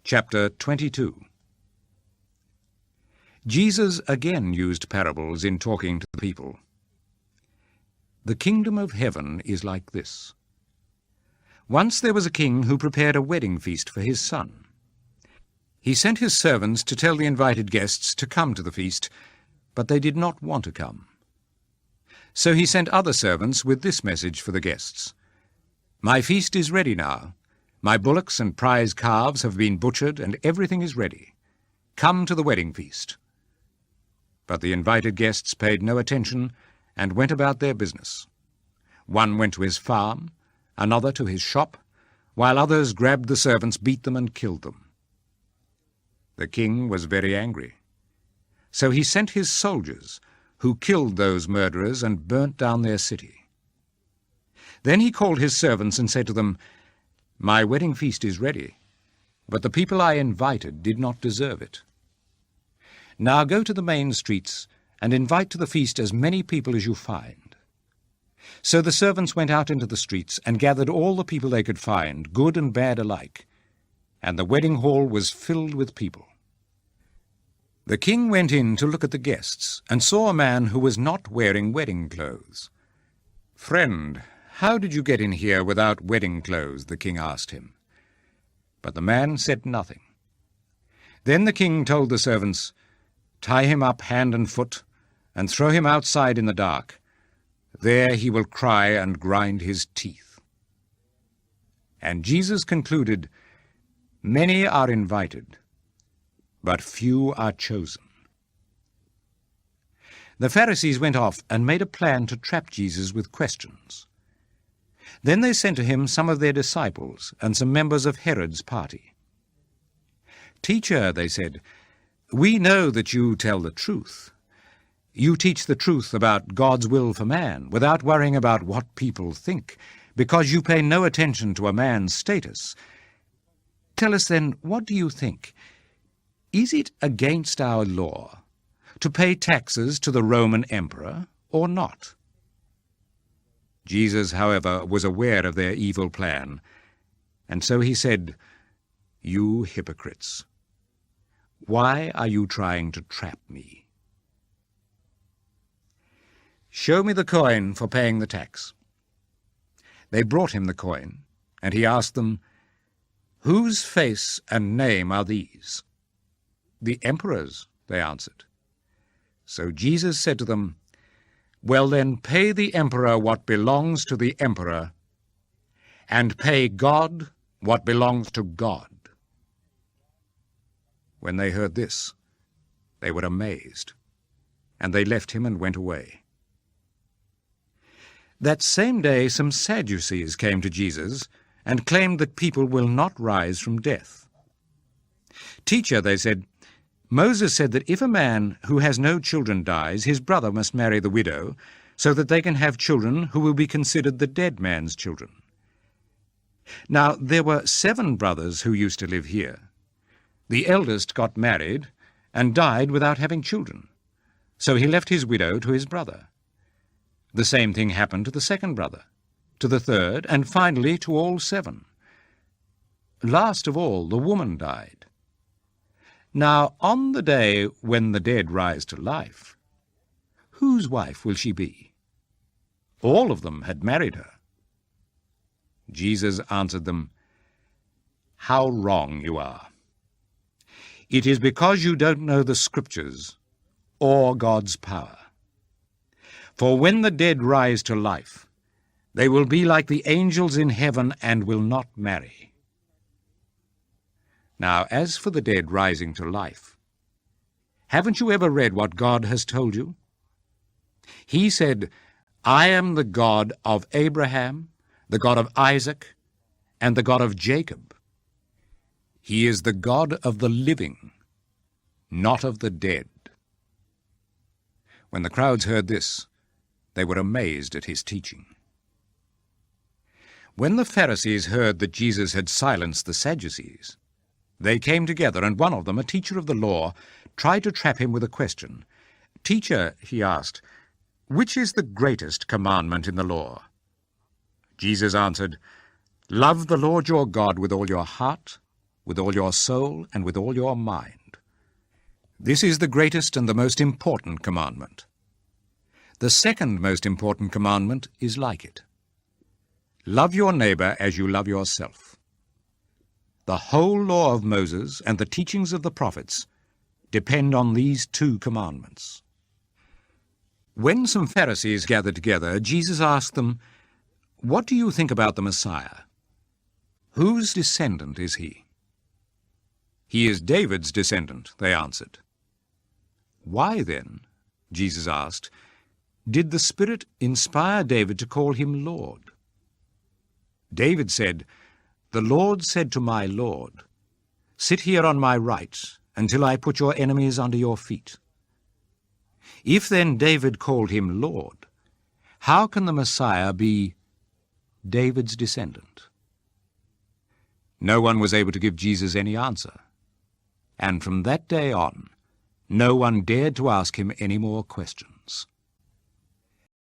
Chapter 22. Jesus again used parables in talking to the people. The kingdom of heaven is like this. Once there was a king who prepared a wedding feast for his son. He sent his servants to tell the invited guests to come to the feast, but they did not want to come. So he sent other servants with this message for the guests. "My feast is ready now. My bullocks and prize calves have been butchered, and everything is ready. Come to the wedding feast." But the invited guests paid no attention and went about their business. One went to his farm, another to his shop, while others grabbed the servants, beat them, and killed them. The king was very angry. So he sent his soldiers, who killed those murderers and burnt down their city. Then he called his servants and said to them, "My wedding feast is ready, but the people I invited did not deserve it. Now go to the main streets and invite to the feast as many people as you find." So the servants went out into the streets and gathered all the people they could find, good and bad alike, and the wedding hall was filled with people. The king went in to look at the guests and saw a man who was not wearing wedding clothes. "Friend, how did you get in here without wedding clothes?" the king asked him. But the man said nothing. Then the king told the servants, "Tie him up hand and foot, and throw him outside in the dark. There he will cry and grind his teeth." And Jesus concluded, "Many are invited, but few are chosen." The Pharisees went off and made a plan to trap Jesus with questions. Then they sent to him some of their disciples and some members of Herod's party. "Teacher," they said, "we know that you tell the truth. You teach the truth about God's will for man, without worrying about what people think, because you pay no attention to a man's status. Tell us then, what do you think? Is it against our law to pay taxes to the Roman emperor or not?" Jesus, however, was aware of their evil plan, and so he said, "You hypocrites! Why are you trying to trap me? Show me the coin for paying the tax." They brought him the coin, and he asked them, "Whose face and name are these?" "The emperor's," they answered. So Jesus said to them, "Well then, pay the emperor what belongs to the emperor, and pay God what belongs to God." When they heard this, they were amazed, and they left him and went away. That same day some Sadducees came to Jesus and claimed that people will not rise from death. "Teacher," they said, "Moses said that if a man who has no children dies, his brother must marry the widow, so that they can have children who will be considered the dead man's children. Now there were 7 brothers who used to live here. The eldest got married and died without having children, so he left his widow to his brother. The same thing happened to the second brother, to the third, and finally to all 7. Last of all, the woman died. Now, on the day when the dead rise to life, whose wife will she be? All of them had married her." Jesus answered them, "How wrong you are! It is because you don't know the Scriptures or God's power. For when the dead rise to life, they will be like the angels in heaven and will not marry. Now, as for the dead rising to life, haven't you ever read what God has told you? He said, 'I am the God of Abraham, the God of Isaac, and the God of Jacob.' He is the God of the living, not of the dead." When the crowds heard this, they were amazed at his teaching. When the Pharisees heard that Jesus had silenced the Sadducees, they came together, and one of them, a teacher of the law, tried to trap him with a question. "Teacher," he asked, "which is the greatest commandment in the law?" Jesus answered, "Love the Lord your God with all your heart, with all your soul, and with all your mind. This is the greatest and the most important commandment. The second most important commandment is like it. Love your neighbor as you love yourself. The whole law of Moses and the teachings of the prophets depend on these two commandments. When some Pharisees gathered together, Jesus asked them, "What do you think about the Messiah? Whose descendant is he?" "He is David's descendant," they answered. "Why then," Jesus asked, "did the Spirit inspire David to call him Lord? David said, 'The Lord said to my Lord, sit here on my right until I put your enemies under your feet.' If then David called him Lord, how can the Messiah be David's descendant?" No one was able to give Jesus any answer, and from that day on, no one dared to ask him any more questions.